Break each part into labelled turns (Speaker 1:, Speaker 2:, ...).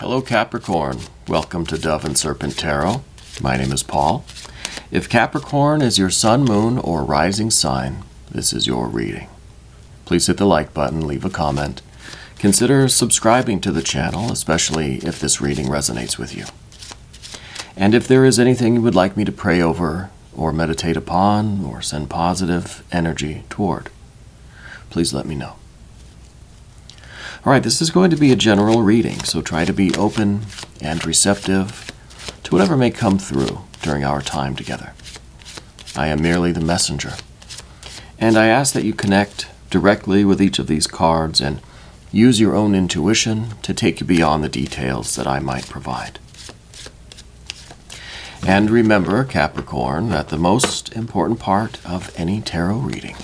Speaker 1: Hello Capricorn, welcome to Dove and Serpent Tarot. My name is Paul. If Capricorn is your sun, moon, or rising sign, this is your reading. Please hit the like button, leave a comment. Consider subscribing to the channel, especially if this reading resonates with you. And if there is anything you would like me to pray over, or meditate upon, or send positive energy toward, please let me know. All right, this is going to be a general reading, so try to be open and receptive to whatever may come through during our time together. I am merely the messenger, and I ask that you connect directly with each of these cards and use your own intuition to take you beyond the details that I might provide. And remember, Capricorn, that the most important part of any tarot reading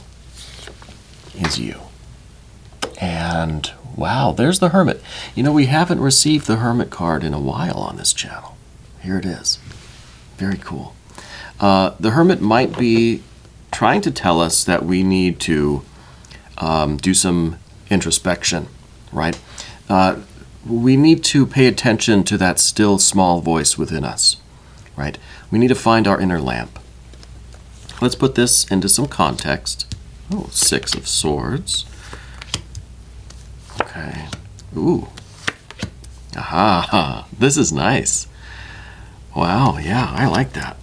Speaker 1: is you. And wow, there's the Hermit. You know, we haven't received the Hermit card in a while on this channel. Here it is. Very cool. The Hermit might be trying to tell us that we need to do some introspection, right? We need to pay attention to that still small voice within us, right? We need to find our inner lamp. Let's put this into some context. Oh, Six of Swords. Okay. Ooh. Aha. This is nice. Wow. Yeah, I like that.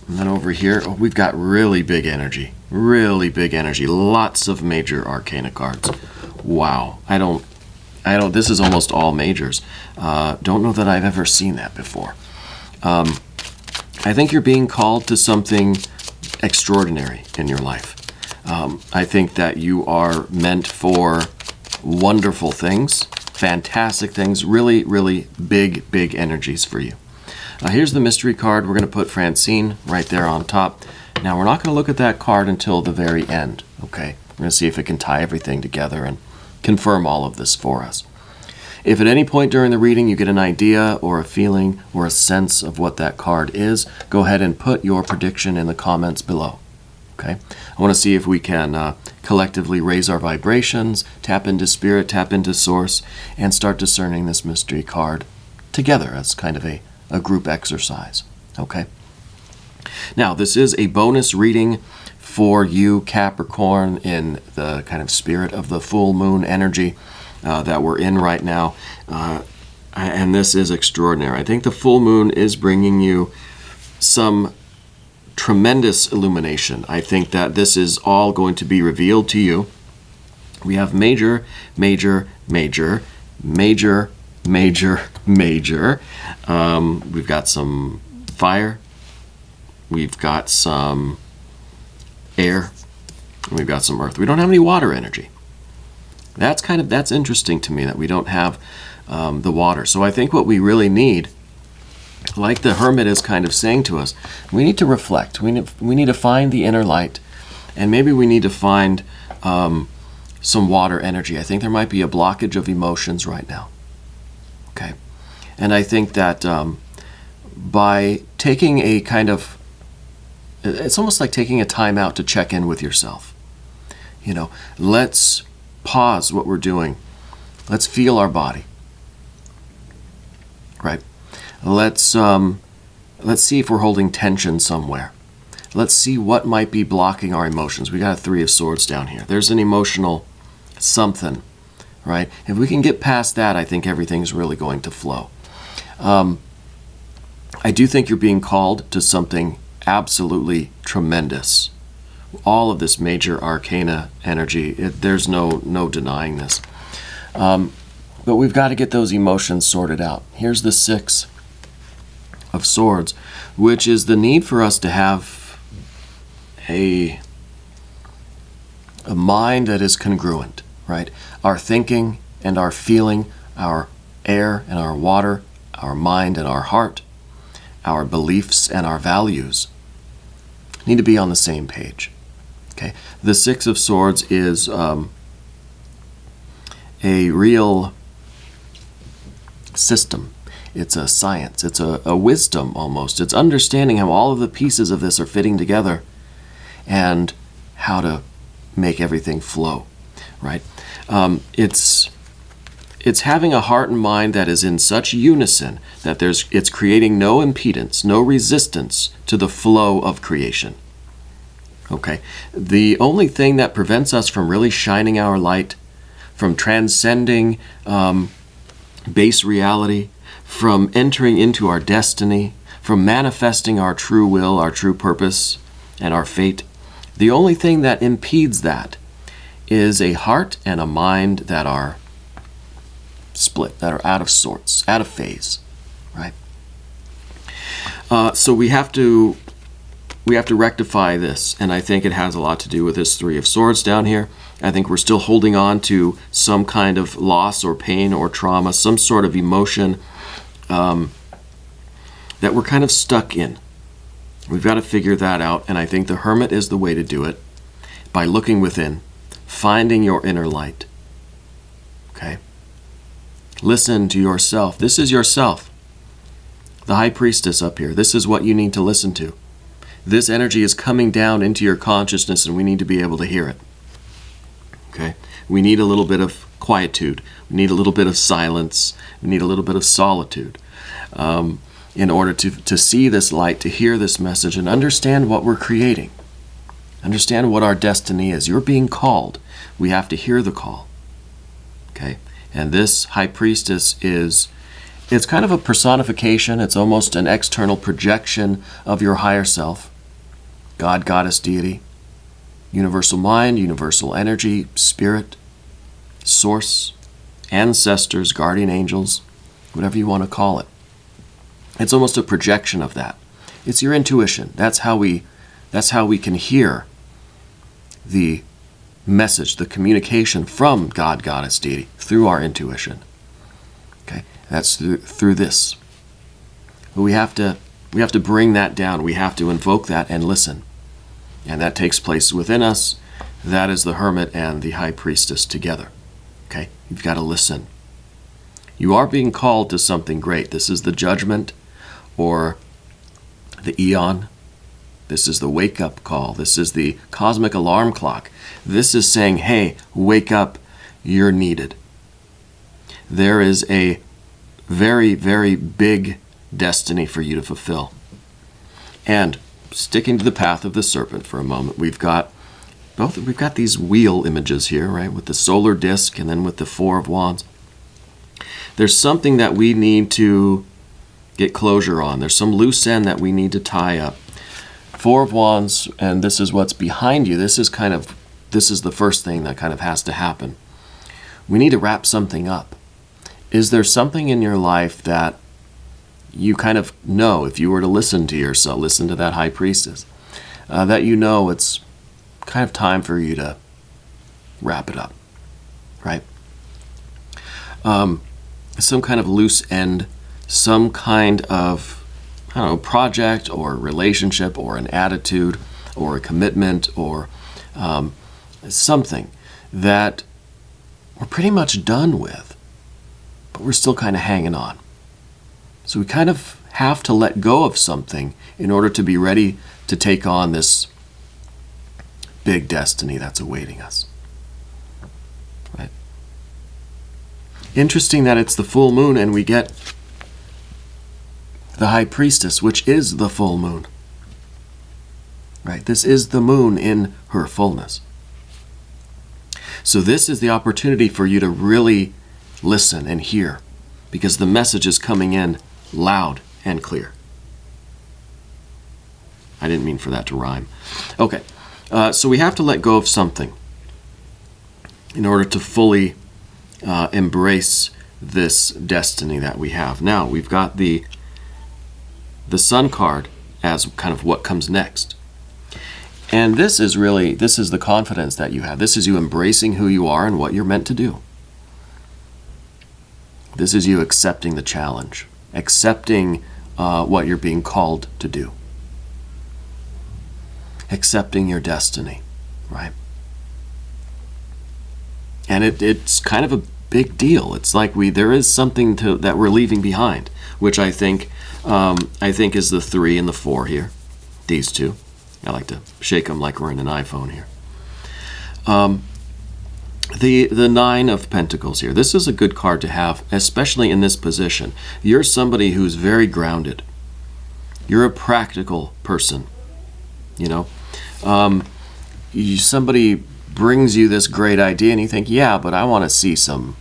Speaker 1: And then over here, oh, we've got really big energy. Really big energy. Lots of major arcana cards. Wow. This is almost all majors. Don't know that I've ever seen that before. I think you're being called to something extraordinary in your life. I think that you are meant for wonderful things, fantastic things, really, really big, big energies for you. Here's the mystery card. We're going to put Francine right there on top. Now, we're not going to look at that card until the very end, okay? We're going to see if it can tie everything together and confirm all of this for us. If at any point during the reading you get an idea or a feeling or a sense of what that card is, go ahead and put your prediction in the comments below. Okay, I want to see if we can collectively raise our vibrations, tap into spirit, tap into source, and start discerning this mystery card together as kind of a group exercise. Okay. Now, this is a bonus reading for you, Capricorn, in the kind of spirit of the full moon energy that we're in right now. And this is extraordinary. I think the full moon is bringing you some tremendous illumination. I think that this is all going to be revealed to you. We have major, major, major, major, major, major. We've got some fire. We've got some air. And we've got some earth. We don't have any water energy. That's interesting to me that we don't have the water. So I think what we really need, like the Hermit is kind of saying to us, we need to reflect. We need to find the inner light, and maybe we need to find some water energy. I think there might be a blockage of emotions right now. Okay, and I think that by taking a kind of, it's almost like taking a time out to check in with yourself. You know, let's pause what we're doing. Let's feel our body. Right. Let's see if we're holding tension somewhere. Let's see what might be blocking our emotions. We got a Three of Swords down here. There's an emotional something, right? If we can get past that, I think everything's really going to flow. I do think you're being called to something absolutely tremendous. All of this major arcana energy, there's no denying this. But we've got to get those emotions sorted out. Here's the Six of Swords, which is the need for us to have a mind that is congruent, right? Our thinking and our feeling, our air and our water, our mind and our heart, our beliefs and our values need to be on the same page. Okay, the Six of Swords is a real system. It's a science. It's a wisdom almost. It's understanding how all of the pieces of this are fitting together and how to make everything flow, right? It's it's having a heart and mind that is in such unison that it's creating no impedance, no resistance to the flow of creation. Okay, the only thing that prevents us from really shining our light, from transcending base reality, from entering into our destiny, from manifesting our true will, our true purpose, and our fate, the only thing that impedes that is a heart and a mind that are split, that are out of sorts, out of phase, right? So we have to rectify this, and I think it has a lot to do with this Three of Swords down here. I think we're still holding on to some kind of loss or pain or trauma, some sort of emotion that we're kind of stuck in. We've got to figure that out, and I think the Hermit is the way to do it, by looking within, finding your inner light. Okay? Listen to yourself. This is yourself. The High Priestess up here. This is what you need to listen to. This energy is coming down into your consciousness, and we need to be able to hear it. Okay? We need a little bit of quietude. We need a little bit of silence. We need a little bit of solitude in order to see this light, to hear this message, and understand what we're creating. Understand what our destiny is. You're being called. We have to hear the call. Okay? And this High Priestess it's kind of a personification. It's almost an external projection of your higher self. God, Goddess, Deity, universal mind, universal energy, spirit, source, ancestors, guardian angels, whatever you want to call it. It's almost a projection of that. It's your intuition. That's how we can hear the message, the communication from God, Goddess, Deity, through our intuition. Okay, that's through this. But we have to bring that down. We have to invoke that and listen, and that takes place within us. That is the Hermit and the High Priestess together. Okay, you've got to listen. You are being called to something great. This is the Judgment, or the Eon. This is the wake-up call. This is the cosmic alarm clock. This is saying, hey, wake up, you're needed. There is a very, very big destiny for you to fulfill. And sticking to the path of the serpent for a moment, we've got these wheel images here, right, with the solar disk and then with the Four of Wands. There's something that we need to get closure on. There's some loose end that we need to tie up. Four of Wands, and this is what's behind you. This is the first thing that kind of has to happen. We need to wrap something up. Is there something in your life that you kind of know, if you were to listen to yourself, listen to that High Priestess, that you know it's kind of time for you to wrap it up, right? Some kind of loose end, some kind of, I don't know, project or relationship or an attitude or a commitment or something that we're pretty much done with, but we're still kind of hanging on. So we kind of have to let go of something in order to be ready to take on this big destiny that's awaiting us. Right? Interesting that it's the full moon and we get the High Priestess, which is the full moon. Right? This is the moon in her fullness. So this is the opportunity for you to really listen and hear, because the message is coming in loud and clear. I didn't mean for that to rhyme. Okay, so we have to let go of something in order to fully embrace this destiny that we have. Now, we've got the Sun card as kind of what comes next. And this is the confidence that you have. This is you embracing who you are and what you're meant to do. This is you accepting the challenge, accepting what you're being called to do, accepting your destiny, right? And it's kind of a big deal. It's like there is something that we're leaving behind, which I think is the 3 and the 4 here. These two. I like to shake them like we're in an iPhone here. The Nine of Pentacles here. This is a good card to have, especially in this position. You're somebody who's very grounded. You're a practical person. You know, somebody brings you this great idea and you think, yeah, but I want to see some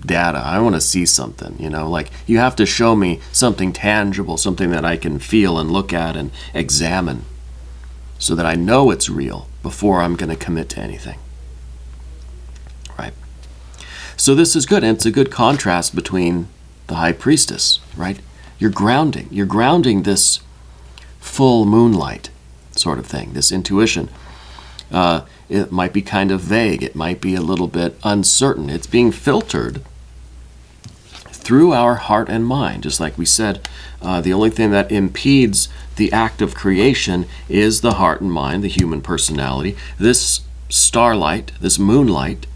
Speaker 1: data. I want to see something, you know, like you have to show me something tangible, something that I can feel and look at and examine so that I know it's real before I'm going to commit to anything. Right? So this is good. And it's a good contrast between the High Priestess, right? You're grounding this full moonlight sort of thing, this intuition. It might be kind of vague. It might be a little bit uncertain. It's being filtered through our heart and mind. Just like we said, the only thing that impedes the act of creation is the heart and mind, the human personality. This starlight, this moonlight,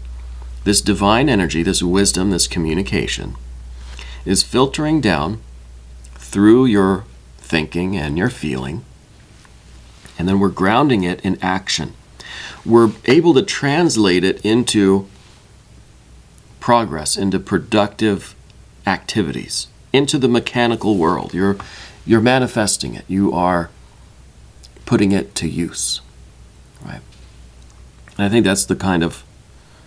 Speaker 1: this divine energy, this wisdom, this communication is filtering down through your thinking and your feeling. And then we're grounding it in action. We're able to translate it into progress, into productive activities, into the mechanical world. You're manifesting it. You are putting it to use, right? And I think that's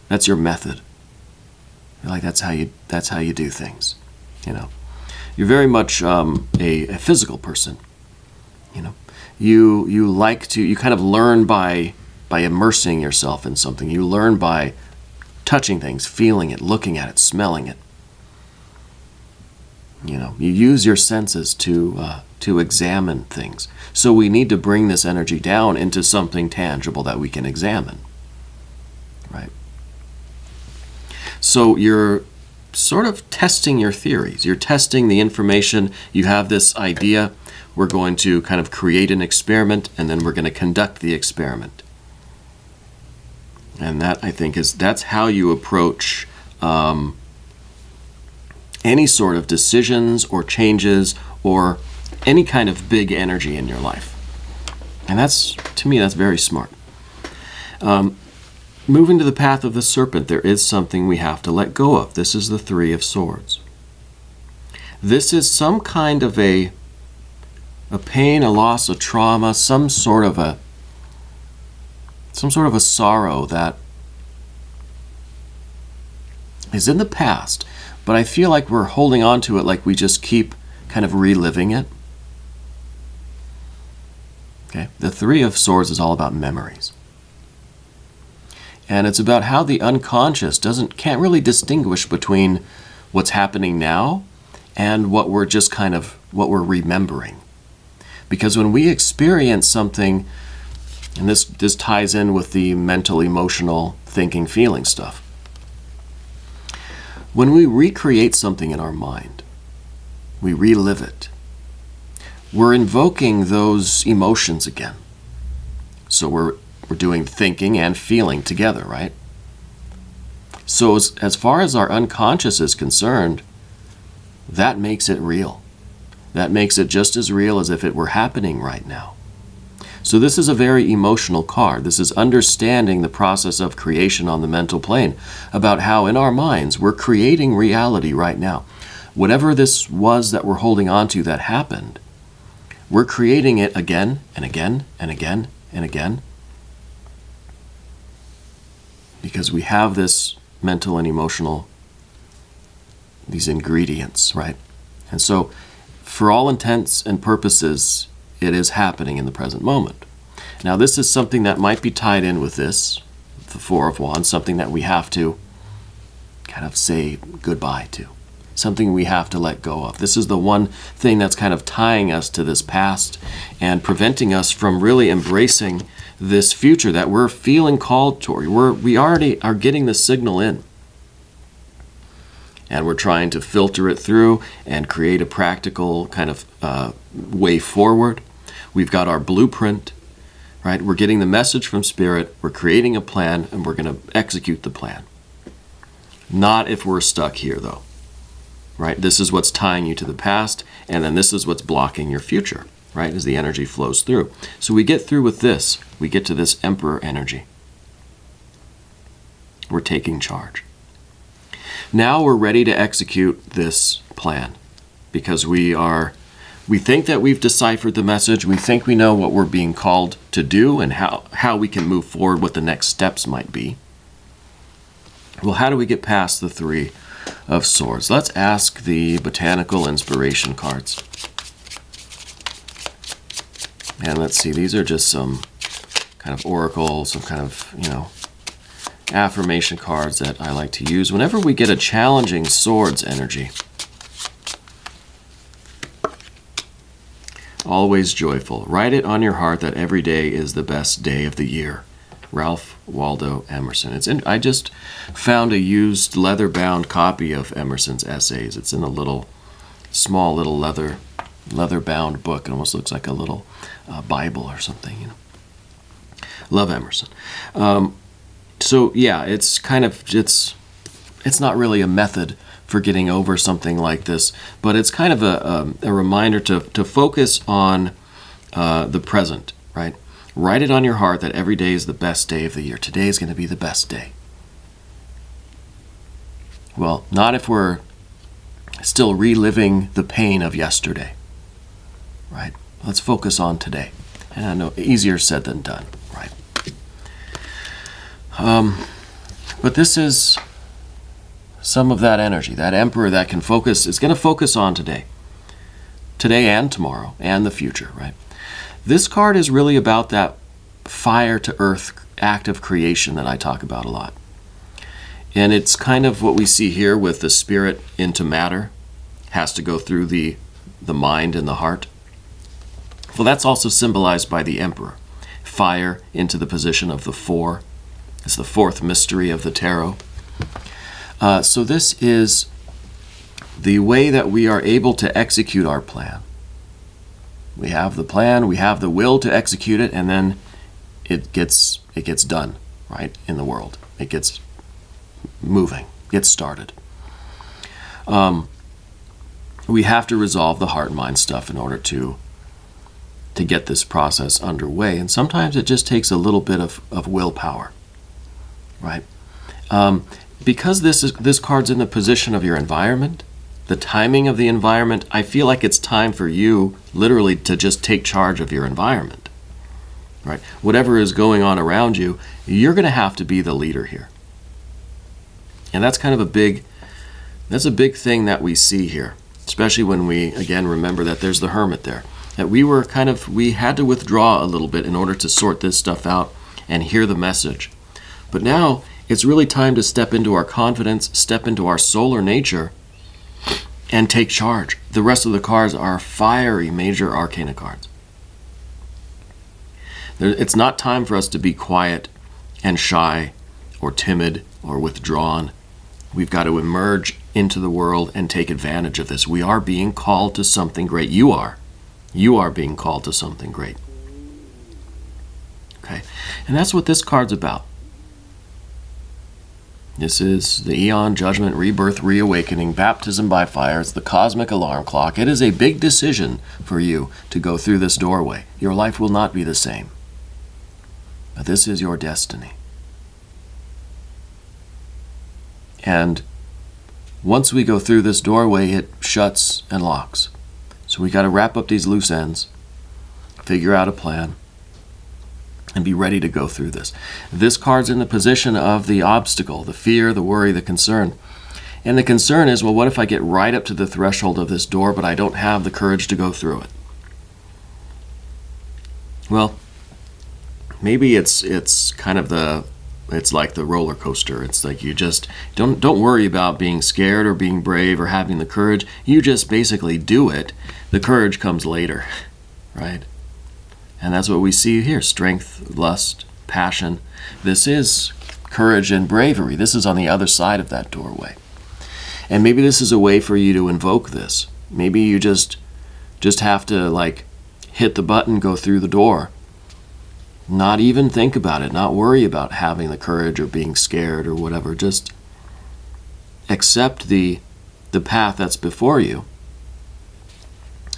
Speaker 1: that's your method. Like that's how you do things, you know. You're very much a physical person, you know. You kind of learn by immersing yourself in something. You learn by touching things, feeling it, looking at it, smelling it. You know, you use your senses to examine things. So we need to bring this energy down into something tangible that we can examine. Right? So you're sort of testing your theories. You're testing the information. You have this idea. We're going to kind of create an experiment, and then we're going to conduct the experiment. And that, I think, that's how you approach any sort of decisions or changes or any kind of big energy in your life. And to me, that's very smart. Moving to the path of the serpent, there is something we have to let go of. This is the Three of Swords. This is some kind of a pain, a loss, a trauma, some sort of a sorrow that is in the past, but I feel like we're holding on to it, like we just keep kind of reliving it. Okay, the Three of Swords is all about memories. And it's about how the unconscious can't really distinguish between what's happening now and what we're remembering. Because when we experience something, and this ties in with the mental, emotional, thinking, feeling stuff. When we recreate something in our mind, we relive it. We're invoking those emotions again. So we're doing thinking and feeling together, right? So as far as our unconscious is concerned, that makes it real. That makes it just as real as if it were happening right now. So this is a very emotional card. This is understanding the process of creation on the mental plane, about how in our minds we're creating reality right now. Whatever this was that we're holding on to that happened, we're creating it again and again and again and again. Because we have this mental and emotional, these ingredients, right? And so for all intents and purposes, it is happening in the present moment. Now, this is something that might be tied in with this, the Four of Wands, something that we have to kind of say goodbye to, something we have to let go of. This is the one thing that's kind of tying us to this past and preventing us from really embracing this future that we're feeling called toward. We already are getting the signal in. And we're trying to filter it through and create a practical kind of way forward. We've got our blueprint, right? We're getting the message from Spirit. We're creating a plan, and we're going to execute the plan. Not if we're stuck here, though, right? This is what's tying you to the past, and then this is what's blocking your future, right, as the energy flows through. So we get through with this. We get to this Emperor energy. We're taking charge. Now we're ready to execute this plan because we think that we've deciphered the message. We think we know what we're being called to do and how we can move forward, what the next steps might be. Well, how do we get past the Three of Swords? Let's ask the botanical inspiration cards. And let's see, these are just some kind of oracle, some kind of, affirmation cards that I like to use whenever we get a challenging swords energy. Always joyful. Write it on your heart that every day is the best day of the year. Ralph Waldo Emerson. I just found a used leather-bound copy of Emerson's essays. It's in a small little leather-bound book. It almost looks like a little Bible or something. Love Emerson. So yeah, it's not really a method for getting over something like this, but it's kind of a reminder to focus on the present, right? Write it on your heart that every day is the best day of the year. Today is going to be the best day. Well, not if we're still reliving the pain of yesterday, right? Let's focus on today. And I know easier said than done, right? But this is some of that energy, that emperor that can focus, is going to focus on today and tomorrow and the future, right? This card is really about that fire to earth act of creation that I talk about a lot. And it's kind of what we see here with the spirit into matter, has to go through the mind and the heart. Well, that's also symbolized by the emperor. Fire into the position of the four. It's the fourth mystery of the tarot. So this is the way that we are able to execute our plan. We have the plan, we have the will to execute it, and then it gets done, right, in the world. It gets moving, gets started. We have to resolve the heart and mind stuff in order to get this process underway. And sometimes it just takes a little bit of willpower, right? Because this card's in the position of your environment, the timing of the environment, I feel like it's time for you literally to just take charge of your environment, right? Whatever is going on around you, you're going to have to be the leader here. And that's kind of a big thing that we see here, especially when we, again, remember that there's the hermit there. That we had to withdraw a little bit in order to sort this stuff out and hear the message. But now it's really time to step into our confidence, step into our solar nature, and take charge. The rest of the cards are fiery major arcana cards. It's not time for us to be quiet and shy or timid or withdrawn. We've got to emerge into the world and take advantage of this. We are being called to something great. You are. You are being called to something great. Okay? And that's what this card's about. This is the Eon, Judgment, Rebirth, Reawakening, Baptism by Fire. It's the cosmic alarm clock. It is a big decision for you to go through this doorway. Your life will not be the same. But this is your destiny. And once we go through this doorway, it shuts and locks. So we got to wrap up these loose ends, figure out a plan, and be ready to go through this. This card's in the position of the obstacle, the fear, the worry, the concern. And the concern is, well, what if I get right up to the threshold of this door, but I don't have the courage to go through it? Well, maybe it's kind of it's like the roller coaster. It's like you just don't worry about being scared or being brave or having the courage. You just basically do it. The courage comes later, right? And that's what we see here. Strength, lust, passion. This is courage and bravery. This is on the other side of that doorway. And maybe this is a way for you to invoke this. Maybe you just have to hit the button, go through the door. Not even think about it. Not worry about having the courage or being scared or whatever. Just accept the path that's before you.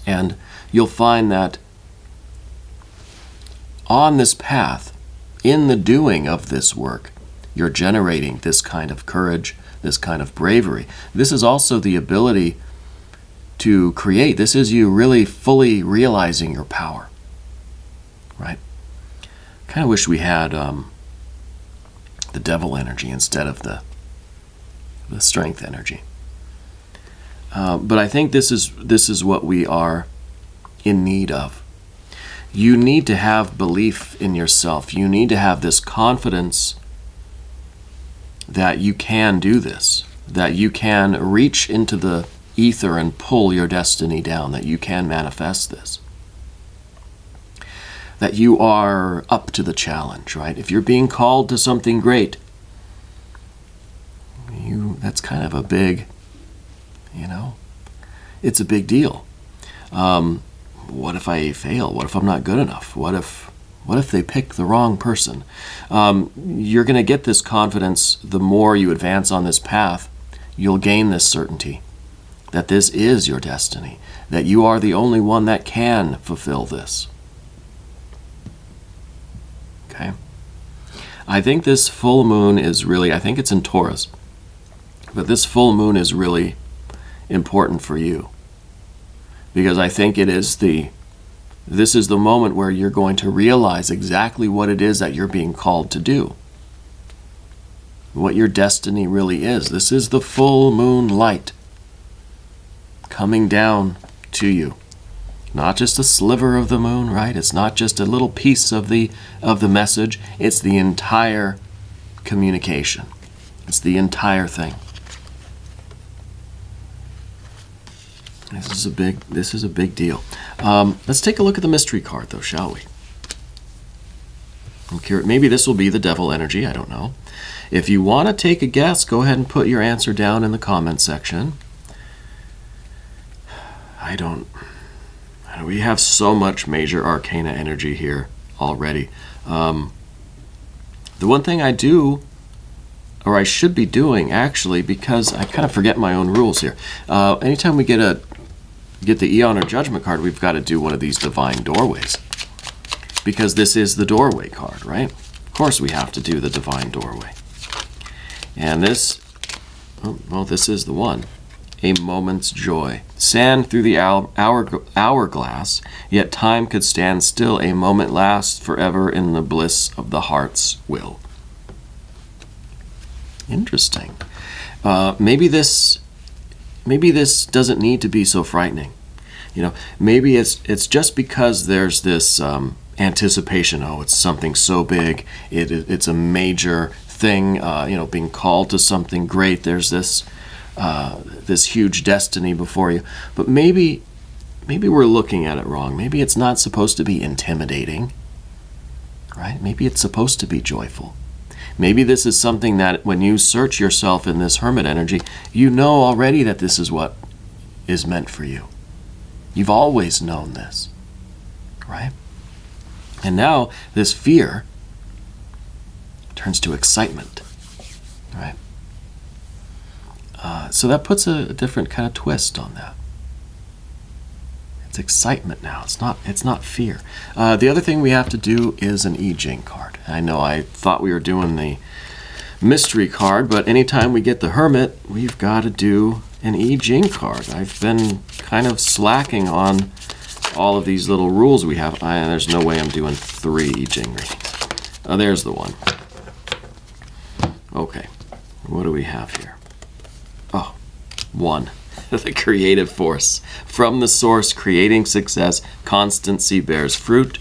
Speaker 1: And you'll find that on this path, in the doing of this work, you're generating this kind of courage, this kind of bravery. This is also the ability to create. This is you really fully realizing your power, right? Kind of wish we had the devil energy instead of the strength energy. But I think this is what we are in need of. You need to have belief in yourself. You need to have this confidence that you can do this, that you can reach into the ether and pull your destiny down, that you can manifest this, that you are up to the challenge, right? If you're being called to something great, that's kind of a big, it's a big deal. What if I fail? What if I'm not good enough? What if they pick the wrong person? You're going to get this confidence the more you advance on this path. You'll gain this certainty that this is your destiny, that you are the only one that can fulfill this. Okay? I think this full moon is really, I think it's in Taurus, but this full moon is really important for you, because I think this is the moment where you're going to realize exactly what it is that you're being called to do, what your destiny really is. This is the full moon light coming down to you. Not just a sliver of the moon, right? It's not just a little piece of the message. It's the entire communication. It's the entire thing. This is a big deal. Let's take a look at the mystery card, though, shall we? I'm curious. Maybe this will be the devil energy. I don't know. If you want to take a guess, go ahead and put your answer down in the comment section. We have so much major arcana energy here already. The one thing I do, or I should be doing actually, because I kind of forget my own rules here. Anytime we get the Eon or Judgment card, we've got to do one of these divine doorways, because this is the doorway card, right? Of course we have to do the divine doorway. And this, this is the one. A moment's joy. Sand through the hourglass, yet time could stand still. A moment lasts forever in the bliss of the heart's will. Interesting. Maybe this doesn't need to be so frightening. Maybe it's just because there's this anticipation. Oh, it's something so big. It's a major thing. Being called to something great. There's this huge destiny before you. But maybe we're looking at it wrong. Maybe it's not supposed to be intimidating, right? Maybe it's supposed to be joyful. Maybe this is something that when you search yourself in this hermit energy, you know already that this is what is meant for you. You've always known this, right? And now this fear turns to excitement, right? So that puts a different kind of twist on that. It's excitement now. It's not fear. The other thing we have to do is an Jing card. I know I thought we were doing the mystery card, but anytime we get the hermit, we've got to do an Jing card. I've been kind of slacking on all of these little rules we have. There's no way I'm doing 3 Jing readings. There's the one. Okay, what do we have here? 1. The creative force. From the source, creating success, constancy bears fruit.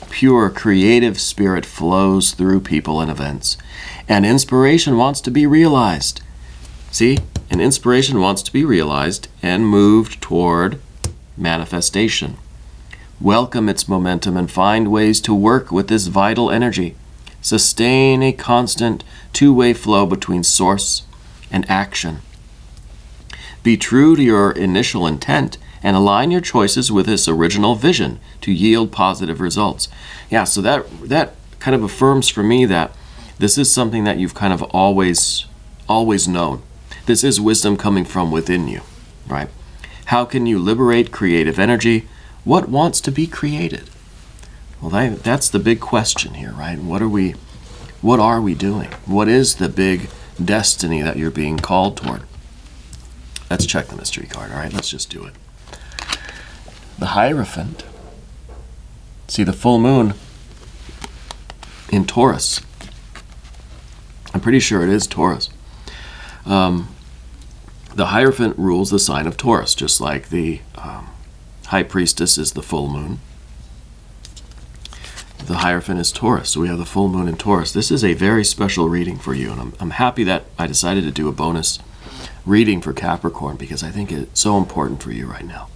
Speaker 1: Pure creative spirit flows through people and events. And inspiration wants to be realized. See? An inspiration wants to be realized and moved toward manifestation. Welcome its momentum and find ways to work with this vital energy. Sustain a constant two-way flow between source and action. Be true to your initial intent and align your choices with this original vision to yield positive results. Yeah, so that kind of affirms for me that this is something that you've kind of always known. This is wisdom coming from within you, right? How can you liberate creative energy? What wants to be created? Well, that's the big question here, right? What are we What are we doing? What is the big destiny that you're being called toward? Let's check the mystery card, all right? Let's just do it. The Hierophant. See the full moon in Taurus. I'm pretty sure it is Taurus. The Hierophant rules the sign of Taurus, just like the High Priestess is the full moon. The Hierophant is Taurus, so we have the full moon in Taurus. This is a very special reading for you, and I'm happy that I decided to do a bonus reading for Capricorn because I think it's so important for you right now.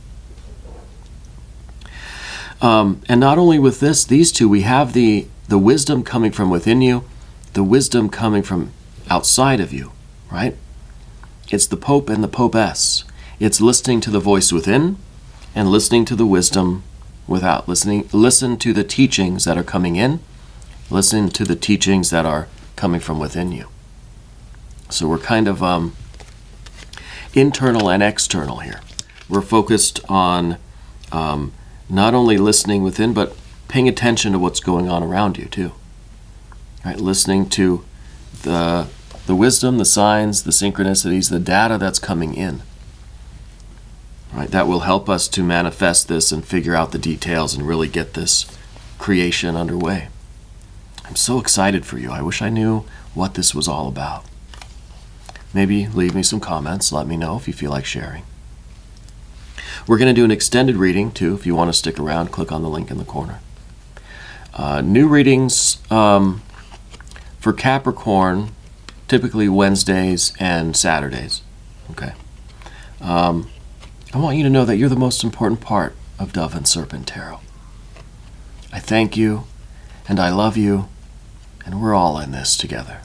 Speaker 1: And not only with these two, we have the wisdom coming from within you, the wisdom coming from outside of you, right? It's the Pope and the Popess. It's listening to the voice within and listening to the wisdom without. Listen to the teachings that are coming in. Listen to the teachings that are coming from within you. So we're kind of internal and external here. We're focused on not only listening within, but paying attention to what's going on around you too. Right? Listening to the wisdom, the signs, the synchronicities, the data that's coming in. Right? That will help us to manifest this and figure out the details and really get this creation underway. I'm so excited for you. I wish I knew what this was all about. Maybe leave me some comments. Let me know if you feel like sharing. We're going to do an extended reading too. If you want to stick around, click on the link in the corner. New readings for Capricorn, typically Wednesdays and Saturdays. Okay. I want you to know that you're the most important part of Dove and Serpent Tarot. I thank you, and I love you, and we're all in this together.